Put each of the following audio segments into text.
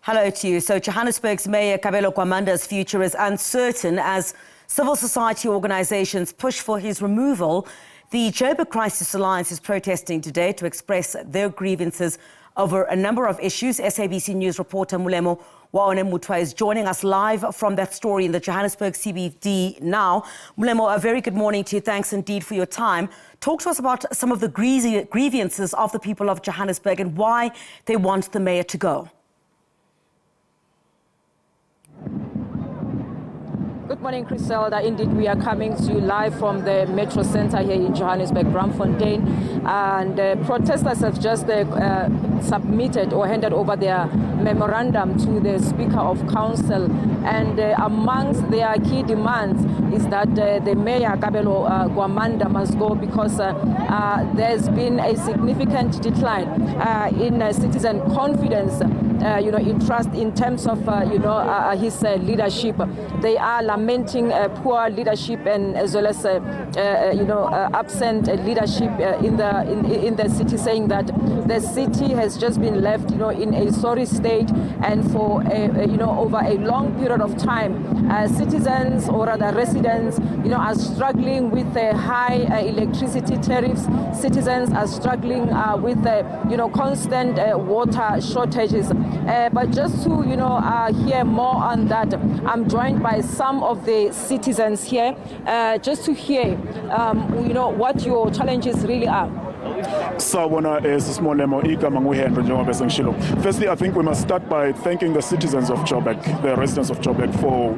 Hello to you. So Johannesburg's Mayor Kabelo Gwamanda's future is uncertain as civil society organizations push for his removal. The Joburg Crisis Alliance is protesting today to express their grievances over a number of issues. SABC News reporter Molemo Mothoa is joining us live from that story in the Johannesburg CBD now. Molemo, a very good morning to you. Thanks indeed for your time. Talk to us about some of the grievances of the people of Johannesburg and why they want the mayor to go. Good morning, Griselda. Indeed, we are coming to you live from the Metro Center here in Johannesburg, Braamfontein. And protesters have just submitted or handed over their memorandum to the Speaker of Council. And amongst their key demands is that the Mayor Kabelo Gwamanda must go because there's been a significant decline in citizen confidence, in trust in terms of, his leadership. They are lamenting poor leadership and as well as, absent leadership in the city, saying that the city has just been left, in a sorry state, and for over a long period of time, citizens or rather residents, are struggling with high electricity tariffs. Citizens are struggling with constant water shortages. But just to hear more on that, I'm joined by some of the citizens here, just to hear what your challenges really are. Firstly, I think we must start by thanking the citizens of Joburg, the residents of Joburg, for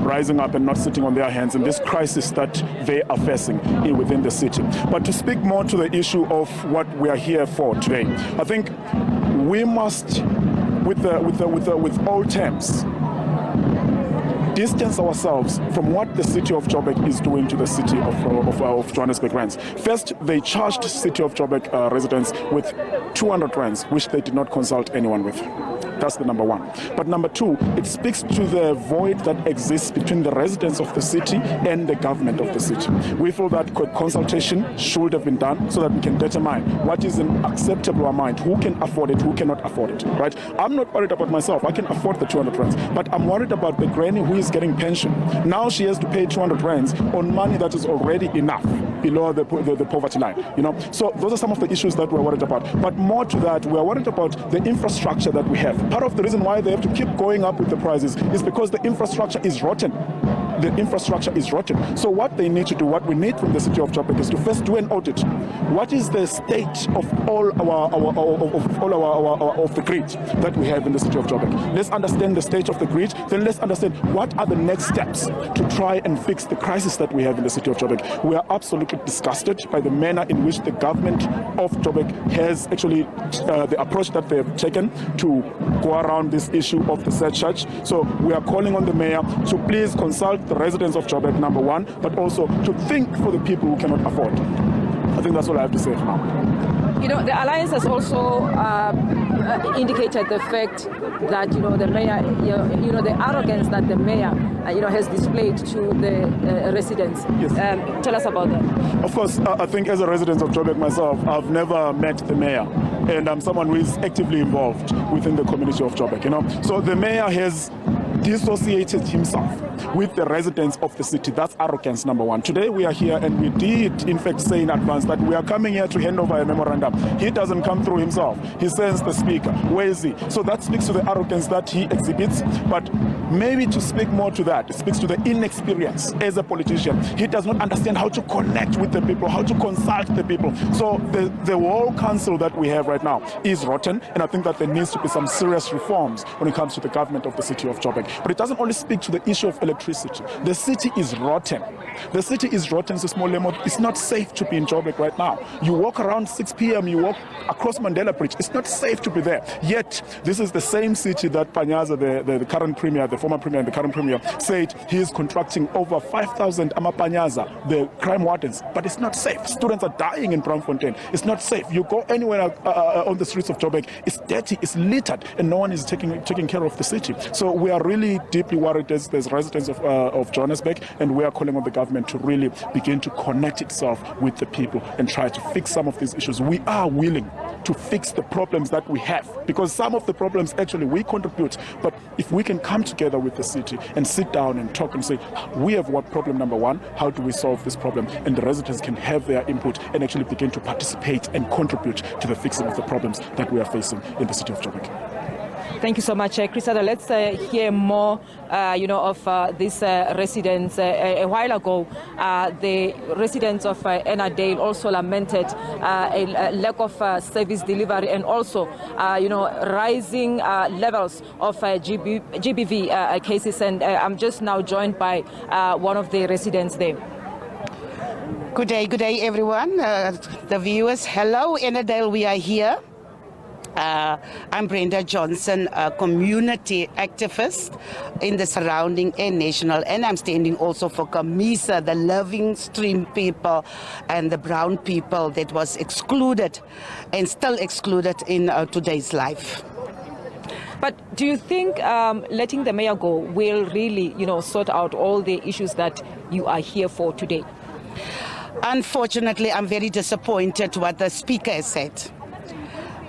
rising up and not sitting on their hands in this crisis that they are facing within the city. But to speak more to the issue of what we are here for today, I think we must, with all terms, distance ourselves from what the city of Joburg is doing to the city of Johannesburg rands. First, they charged city of Joburg residents with 200 rands, which they did not consult anyone with. That's the number one. But number two, it speaks to the void that exists between the residents of the city and the government of the city. We feel that consultation should have been done so that we can determine what is an acceptable amount, who can afford it, who cannot afford it, right? I'm not worried about myself. I can afford the 200 rands, but I'm worried about the granny who is getting pension. Now she has to pay 200 rands on money that is already enough below the poverty line, So those are some of the issues that we're worried about. But more to that, we're worried about the infrastructure that we have. Part of the reason why they have to keep going up with the prices is because the infrastructure is rotten. The infrastructure is rotten. So what they need to do, what we need from the city of Joburg, is to first do an audit. What is the state of all of the grid that we have in the city of Joburg? Let's understand the state of the grid. Then let's understand what are the next steps to try and fix the crisis that we have in the city of Joburg. We are absolutely disgusted by the manner in which the government of Joburg has actually the approach that they have taken to go around this issue of the surcharge. So we are calling on the mayor to please consult the residents of Joburg, number one, but also to think for the people who cannot afford. I think that's all I have to say for now. The Alliance has also indicated the fact that, the mayor, the arrogance that the mayor, has displayed to the residents. Yes. Tell us about that. Of course, I think as a resident of Joburg myself, I've never met the mayor. And I'm someone who is actively involved within the community of Joburg, So the mayor has dissociated himself with the residents of the city. That's arrogance, number one. Today we are here and we did in fact say in advance that we are coming here to hand over a memorandum. He doesn't come through himself. He sends the speaker. Where is he? So that speaks to the arrogance that he exhibits. But maybe to speak more to that, it speaks to the inexperience as a politician. He does not understand how to connect with the people, how to consult the people. So the whole council that we have right now is rotten, and I think that there needs to be some serious reforms when it comes to the government of the city of Joburg. But it doesn't only speak to the issue of electricity. The city is rotten. The city is rotten, so Molemo. It's not safe to be in Joburg right now. You walk around 6 p.m., you walk across Mandela Bridge. It's not safe to be there. Yet, this is the same city that Panyaza, the current premier, the former premier and the current premier, said he is contracting over 5,000 Amapanyaza, the crime wardens. But it's not safe. Students are dying in Braamfontein. It's not safe. You go anywhere on the streets of Joburg, it's dirty, it's littered, and no one is taking care of the city. So we are really deeply worried as residents of Johannesburg, and we are calling on the government to really begin to connect itself with the people and try to fix some of these issues. We are willing to fix the problems that we have, because some of the problems actually we contribute, but if we can come together with the city and sit down and talk and say, we have what problem number one, how do we solve this problem, and the residents can have their input and actually begin to participate and contribute to the fixing of the problems that we are facing in the city of Joburg. Thank you so much, Cressida. Let's hear more, of these residents. A while ago, the residents of Ennerdale also lamented a lack of service delivery and also, rising levels of GBV cases. And I'm just now joined by one of the residents there. Good day, everyone. The viewers, hello, Ennerdale, we are here. I'm Brenda Johnson, a community activist in the surrounding and national, and I'm standing also for Camisa, the living stream people and the brown people that was excluded and still excluded in today's life. But do you think letting the mayor go will really, sort out all the issues that you are here for today? Unfortunately, I'm very disappointed what the speaker has said.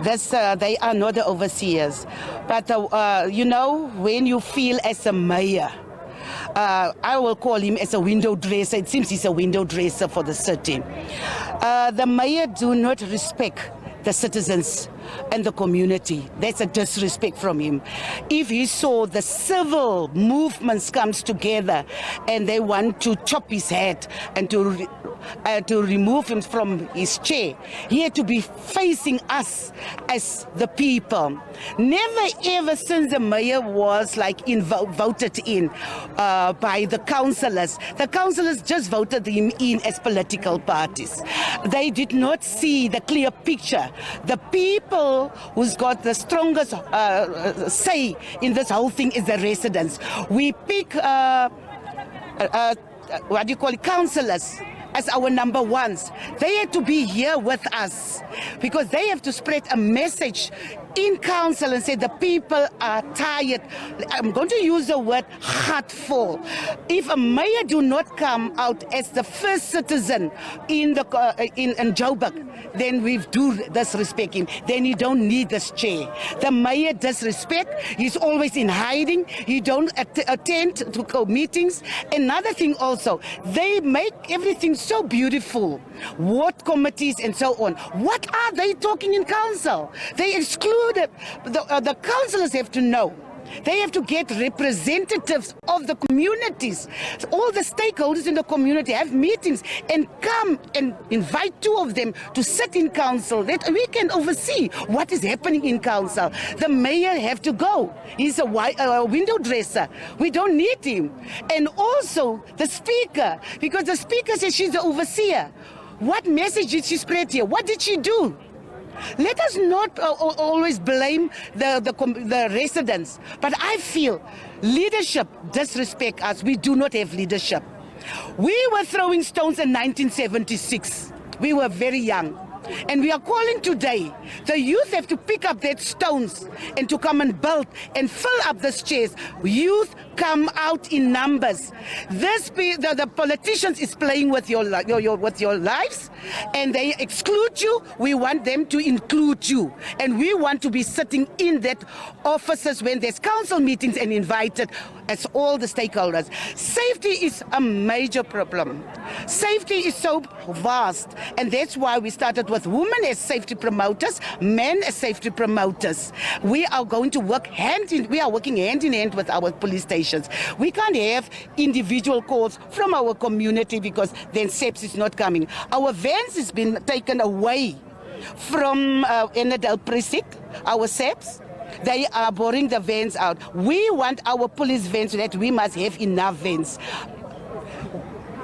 They are not the overseers. But, when you feel as a mayor, I will call him as a window dresser. It seems he's a window dresser for the city. The mayor do not respect the citizens and the community. That's a disrespect from him. If he saw the civil movements comes together and they want to chop his head and to remove him from his chair, he had to be facing us as the people. Never ever since the mayor was voted in by the councillors just voted him in as political parties. They did not see the clear picture. The people who's got the strongest say in this whole thing is the residents. We pick councillors as our number ones. They had to be here with us because they have to spread a message in council and say the people are tired. I'm going to use the word heartful. If a mayor do not come out as the first citizen in Joburg, then we do disrespect him. Then you don't need this chair. The mayor disrespect. He's always in hiding. He don't attend to meetings. Another thing also, they make everything so beautiful. Ward committees and so on. What are they talking in council? They exclude the councillors have to know. They have to get representatives of the communities. All the stakeholders in the community have meetings and come and invite two of them to sit in council that we can oversee what is happening in council. The mayor have to go. He's a window dresser. We don't need him. And also the speaker, because the speaker says she's the overseer. What message did she spread here? What did she do? Let us not always blame the residents, but I feel leadership disrespect us. We do not have leadership. We were throwing stones in 1976. We were very young. And we are calling today, the youth have to pick up their stones and to come and build and fill up these chairs. Youth come out in numbers. The politicians is playing with your lives and they exclude you. We want them to include you. And we want to be sitting in that offices when there's council meetings and invited as all the stakeholders. Safety is a major problem. Safety is so vast, and that's why we started with women as safety promoters, men as safety promoters. We are going to work working hand in hand with our police stations. We can't have individual calls from our community because then SABC is not coming. Our vans has been taken away from Ennerdale Precinct, our SABC. They are boring the vans out. We want our police vans so that we must have enough vans.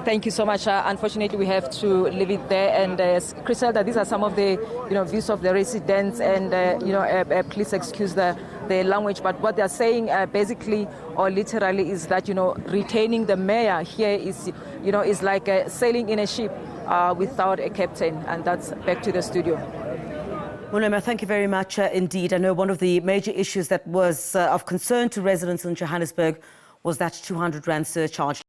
Thank you so much. Unfortunately, we have to leave it there. And Cressida, these are some of the views of the residents. And please excuse the language, but what they are saying basically or literally is that retaining the mayor here is like sailing in a ship without a captain. And that's back to the studio. Molemo, thank you very much indeed. I know one of the major issues that was of concern to residents in Johannesburg was that 200 Rand surcharge.